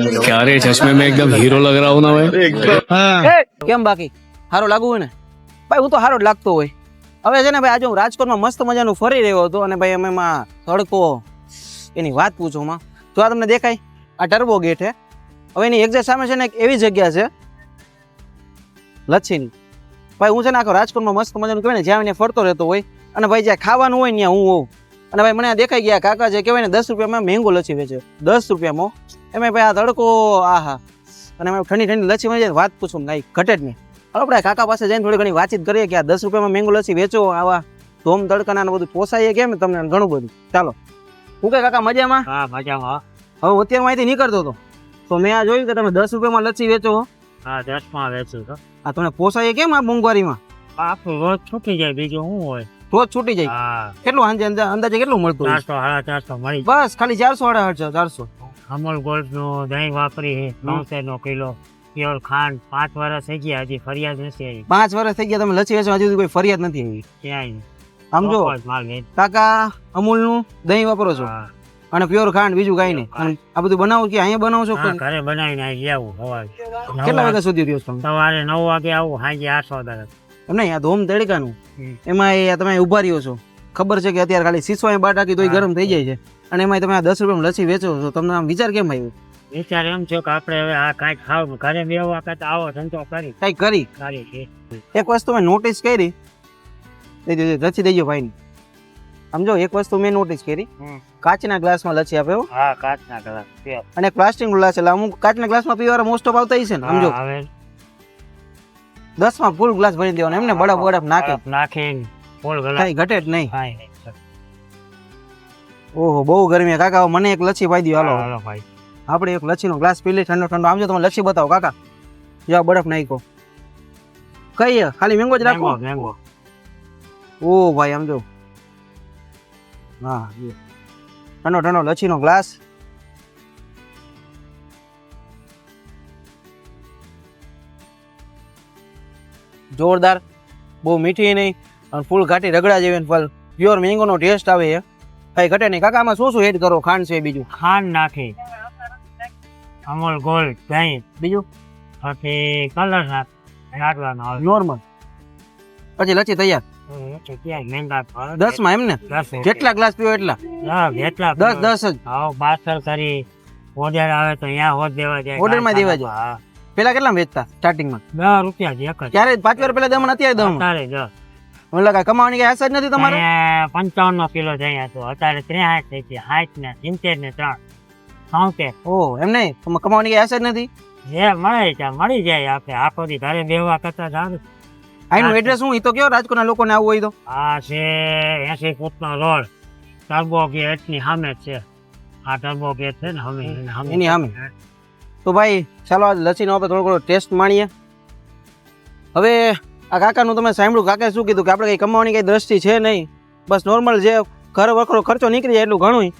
क्या रे चश्मे में एकदम हीरो लग रहा हूँ ना मैं। કેમ બાકી હારો લાગુ હોય ને ભાઈ? હું તો હારો જ લાગતો હોય. હવે છે ને ભાઈ આજે હું રાજકોટમાં મસ્ત મજાનું ફરી રહ્યો હતો અને ભાઈ અમે એમાં તડકો એની વાત પૂછું માં જો આ તમને દેખાય આ ટર્બો ગેટ છે. હવે એની એક્ઝેક્ટ સામે છે ને એક એવી જગ્યા છે લચ્છીની. ભાઈ હું છે ને આખો રાજકોટમાં મસ્ત મજાનું કહેવાય ને જ્યાં એને ફરતો રહેતો હોય અને ભાઈ જ્યાં ખાવાનું હોય ને ત્યાં હું હોઉં અને ભાઈ મને આ દેખાઈ ગયા કાકા જે કહેવાય ને 10 રૂપિયામાં મેંગો લચ્છી વેચે 10 રૂપિયામાં. એમાં ભાઈ આ તડકો આહા અને એમાં ઠંડી ઠંડી લચ્છી મળી જાય વાત પૂછું કાંઈ ઘટે જ નહીં. આપણે કાકા પાસે જઈને થોડી ઘણી વાતચીત કરીએ કે આ 10 રૂપિયામાં મેંગો લચ્છી વેચો આવા ધોમ તડકાના બધું પોસાય કેમ તમને ઘણું બધું. ચાલો હું કે કાકા મજામાં? હા મજામાં. હવે હું અત્યારે માહિતી નીકળતો હતો તો મેં આ જોયું કે તમે 10 રૂપિયામાં લચ્છી વેચો. હા 10 માં વેચું તો. આ તમને પોસાય કેમ આ મોંઘવારીમાં? આપણું રોજ છૂટી જાય બીજું શું હોય? રોજ છૂટી જાય. હા કેટલું અંદાજે કેટલું મળતું? 400 450 મળી. બસ ખાલી 400 450. અમૂલ ગોલ્ડ નું દહીં વાપરી 900 નો કિલો. પ્યોર ખાંડ 5 વર્ષ થઈ ગયા હજી ફરિયાદ નથી આવી. 5 વર્ષ થઈ ગયા તમે લચ્છી વેચો હજી કોઈ ફરિયાદ નથી આવી ક્યાંય સમજો કાકા? અમૂલ નું દહીં વાપરો છો અને પ્યોર ખાંડ બીજું કઈ નહીં. અને આ બધું બનાવો કે અહીંયા બનાવો છો? ઘરે બનાવીને આવી આવું સવારે. કેટલા વાગ્યા સુધી રહ્યો છો? સવારે 9 વાગે આવું સાંજે 8 વાગે. એમ નહીં આ ધોમ તડકાનું એમાં તમે ઉભા રહ્યો છો ખબર છે કે અત્યારે ખાલી સીસવાય બાટાકી તોય ગરમ થઈ જાય છે અને એમાં તમે આ 10 રૂપિયામાં લચ્છી વેચો છો. તમને આમ વિચાર કેમ આવ્યો? વિચાર એમ છે કે આપણે હવે આ કાંઈક ખાવ ઘરે બેવા કરતા આવો ધંધો કરી કઈ કરી છે. એક વસ્તુ મેં નોટિસ કરી લચ્છી દઈ ભાઈ ની સમજો. એક વસ્તુ મેં નોટિસ કરી કાચના ગ્લાસમાં લચ્છી આપે. હા કાચના ગ્લાસ અને પ્લાસ્ટિક ગ્લાસ એટલે અમુક કાચના ગ્લાસમાં પીવાના મોસ્ટ ઓફ આવતા છે ને સમજો. 10 માં ફૂલ ગ્લાસ ભરી દેવાનો એમને બરફ બરફ નાખીને ફૂલ ગ્લાસ કઈ ઘટે જ નહીં. ઓહો બહુ ગરમી કાકા મને એક લચ્છી પાઈ દો. હાલો ભાઈ આપણે એક લચ્છીનો ગ્લાસ પી લઈ ઠંડો ઠંડો. આમ જો તમે લચ્છી બતાવો કાકા. જો બરફ નાખો કઈ ખાલી મેંગો જ રાખો. મેંગો ઓ ભાઈ આમ જો હા ઠંડો ઠંડો લચ્છીનો ગ્લાસ. જોરદાર બહુ મીઠી નહીં અને ફૂલ ઘાટી રગડા જેવી ફળ પ્યોર મેંગોનો ટેસ્ટ આવે છે કઈ ઘટે નહીં. કાકા આમાં શું શું એડ કરો? ખાંડ છે બીજું? ખાંડ નાખી અમૂલ ગોલ્ડ દહીં બીજું પછી કલર નાખવાનો આવે નોર્મલ પછી લચ્છી તૈયાર. ક્યાંય મહેંગા 10 માં એમ ને? જેટલા ગ્લાસ પીવો એટલા? જેટલા 10 જ. હા પાર્સલ કરી ઓર્ડર આવે તો અહીંયા હોત દેવા જાય. ઓર્ડર માં દેવા જાય. પેલા કેટલા વેચતા સ્ટાર્ટિંગ માં? 10 રૂપિયા જ એક જ. ક્યારે 5 વાર પેલા દમ અત્યારે દમ અત્યારે જ મને લાગે કમાવાની કઈ આશા જ નથી તમારે? 55 નો કિલો જાય તો અત્યારે 63 થઈ ગયા 60 ને 70 ને 3 70. ઓ એમ નહીં કમાવાની કઈ આશા જ નથી? જે મળે ત્યાં મળી જાય. આપણે આખો દી ઘરે બેહવા કરતા સારું. આનું એડ્રેસ હું તો કયો રાજકોટના લોકોને આવવું હોય તો? આ છે 80 ફૂટનો રોડ ટર્બો ગેટ ની સામે છે. આ ટર્બો ગેટ છે ને એની સામે. તો ભાઈ ચાલો આજ લચ્છીનો આપણે થોડો ઘણો ટેસ્ટ માણીએ. હવે આ કાકાનું તમે સાંભળ્યું કાકાએ શું કીધું કે આપણે કંઈ કમાવાની કંઈ દ્રષ્ટિ છે નહીં, બસ નોર્મલ જે ઘર વખરો ખર્ચો નીકળી જાય એટલું ઘણું.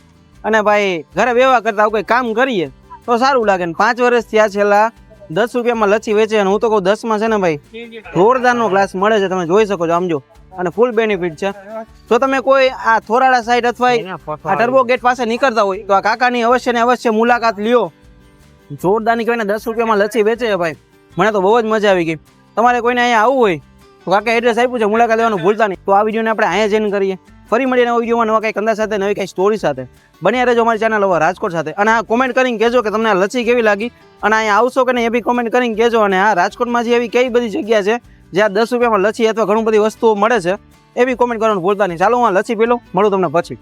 અને ભાઈ ઘરે વ્યવહાર કરતા આવું કંઈ કામ કરીએ તો સારું લાગે ને. 5 વર્ષથી આ છેલ્લા 10 રૂપિયામાં લચ્છી વેચે અને હું તો કહું 10 માં છે ને ભાઈ જોરદારનો ગ્લાસ મળે છે. તમે જોઈ શકો છો આમ જો અને ફૂલ બેનિફિટ છે. જો તમે કોઈ આ થોરાડા સાઈડ અથવા આ ટર્બો ગેટ પાસે નીકળતા હોય તો આ કાકાની અવશ્ય ને અવશ્ય મુલાકાત લ્યો. જોરદારની કહેવાય ને 10 રૂપિયામાં લચ્છી વેચે છે ભાઈ. મને તો બહુ જ મજા આવી ગઈ. તમારે કોઈને અહીંયા આવવું હોય તો કાકા એડ્રેસ આપ્યું છે મુલાકાત લેવાનું ભૂલતા નહીં. તો આ વિડીયોને આપણે અહીંયા જઈને કરીએ. ફરી મળીએ નવા વિડીયોમાં નવા કંઈક અંદાજ સાથે નવી કંઈ સ્ટોરી સાથે. બન્યા રહેજો અમારી ચેનલ હવે રાજકોટ સાથે. અને આ કોમેન્ટ કરીને કહેજો કે તમને આ લચ્છી કેવી લાગી અને અહીંયા આવશો કે નહીં એ બી કોમેન્ટ કરીને કહેજો. અને આ રાજકોટમાં જે એવી કઈ બધી જગ્યા છે જ્યાં 10 રૂપિયામાં લચ્છી અથવા ઘણું બધી વસ્તુઓ મળે છે એ બી કોમેન્ટ કરવાનું ભૂલતા નહીં. ચાલો હું આ લચ્છી પી લઉં, મળું તમને પછી.